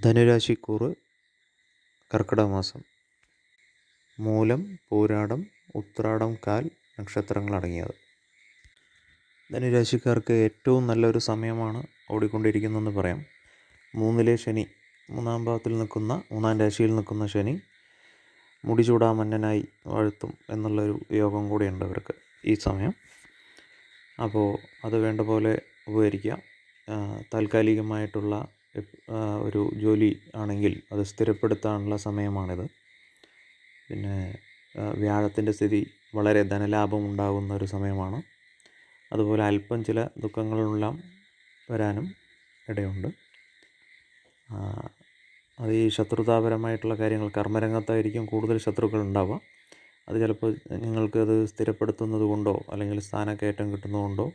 ധനുരാശിക്കൂറ് കർക്കിടക മാസം. മൂലം, പൂരാടം, ഉത്രാടം, കാൽ നക്ഷത്രങ്ങളടങ്ങിയത്. ധനുരാശിക്കാർക്ക് ഏറ്റവും നല്ലൊരു സമയമാണ് ഓടിക്കൊണ്ടിരിക്കുന്നതെന്ന് പറയാം. 3-ലെ ശനി, 3-ാം ഭാവത്തിൽ നിൽക്കുന്ന, 3-ാം രാശിയിൽ നിൽക്കുന്ന ശനി മുടിചൂടാമന്നനായി വാഴ്ത്തും എന്നുള്ളൊരു യോഗം കൂടിയുണ്ട് അവർക്ക് ഈ സമയം. അപ്പോൾ അത് വേണ്ട പോലെ ഉപകരിക്കുക. താൽക്കാലികമായിട്ടുള്ള ഒരു ജോലി ആണെങ്കിൽ അത് സ്ഥിരപ്പെടുത്താനുള്ള സമയമാണിത്. പിന്നെ വ്യാഴത്തിൻ്റെ സ്ഥിതി വളരെ ധനലാഭം ഉണ്ടാകുന്ന ഒരു സമയമാണ്. അതുപോലെ അല്പം ചില ദുഃഖങ്ങളെല്ലാം വരാനും ഇടയുണ്ട്. അത് ഈ ശത്രുതാപരമായിട്ടുള്ള കാര്യങ്ങൾ, കർമ്മരംഗത്തായിരിക്കും കൂടുതൽ ശത്രുക്കൾ ഉണ്ടാവുക. അത് ചിലപ്പോൾ നിങ്ങൾക്കത് സ്ഥിരപ്പെടുത്തുന്നത് കൊണ്ടോ അല്ലെങ്കിൽ സ്ഥാനക്കയറ്റം കിട്ടുന്നതുകൊണ്ടോ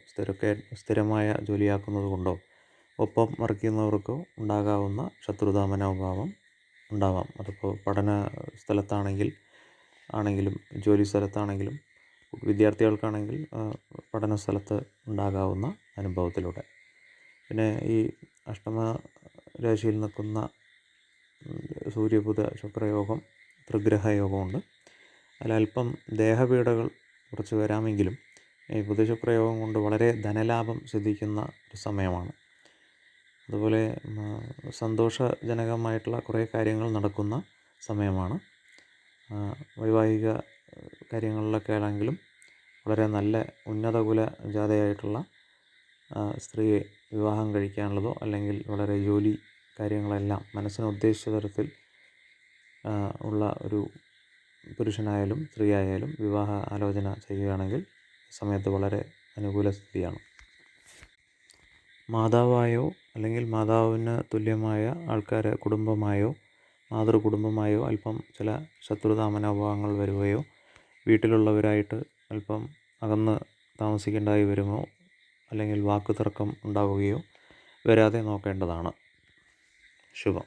സ്ഥിരമായ ജോലിയാക്കുന്നത് കൊണ്ടോ ഒപ്പം വർക്ക് ഉണ്ടാകാവുന്ന ശത്രുതാ മനോഭാവം ഉണ്ടാവാം. അതിപ്പോൾ പഠന സ്ഥലത്താണെങ്കിലും ജോലി സ്ഥലത്താണെങ്കിലും വിദ്യാർത്ഥികൾക്കാണെങ്കിൽ പഠന സ്ഥലത്ത് ഉണ്ടാകാവുന്ന അനുഭവത്തിലൂടെ. പിന്നെ ഈ അഷ്ടമ രാശിയിൽ നിൽക്കുന്ന സൂര്യബുധ ശുക്രയോഗം, ത്രിഗ്രഹയോഗമുണ്ട്. അതിലല്പം ദേഹപീഡകൾ കുറച്ച് വരാമെങ്കിലും ഈ ബുധശുക്രയോഗം കൊണ്ട് വളരെ ധനലാഭം സിദ്ധിക്കുന്ന ഒരു സമയമാണ്. അതുപോലെ സന്തോഷജനകമായിട്ടുള്ള കുറേ കാര്യങ്ങൾ നടക്കുന്ന സമയമാണ്. വൈവാഹിക കാര്യങ്ങളിലൊക്കെ ആണെങ്കിലും വളരെ നല്ല ഉന്നതകുല ജാതയായിട്ടുള്ള സ്ത്രീയെ വിവാഹം കഴിക്കാനുള്ളതോ അല്ലെങ്കിൽ വളരെ ജോലി കാര്യങ്ങളെല്ലാം മനസ്സിന് ഉദ്ദേശിച്ച തരത്തിൽ ഉള്ള ഒരു പുരുഷനായാലും സ്ത്രീയായാലും വിവാഹ ആലോചന ചെയ്യുകയാണെങ്കിൽ സമയത്ത് വളരെ അനുകൂല സ്ഥിതിയാണ്. മാതാവായോ അല്ലെങ്കിൽ മാതാവിന് തുല്യമായ ആൾക്കാരെ കുടുംബമായോ മാതൃകുടുംബമായോ അല്പം ചില ശത്രുതാ മനോഭാവങ്ങൾ വരികയോ വീട്ടിലുള്ളവരായിട്ട് അല്പം അകന്ന് താമസിക്കേണ്ടതായി വരുമോ അല്ലെങ്കിൽ വാക്കുതർക്കം ഉണ്ടാവുകയോ വരാതെ നോക്കേണ്ടതാണ്. ശുഭം.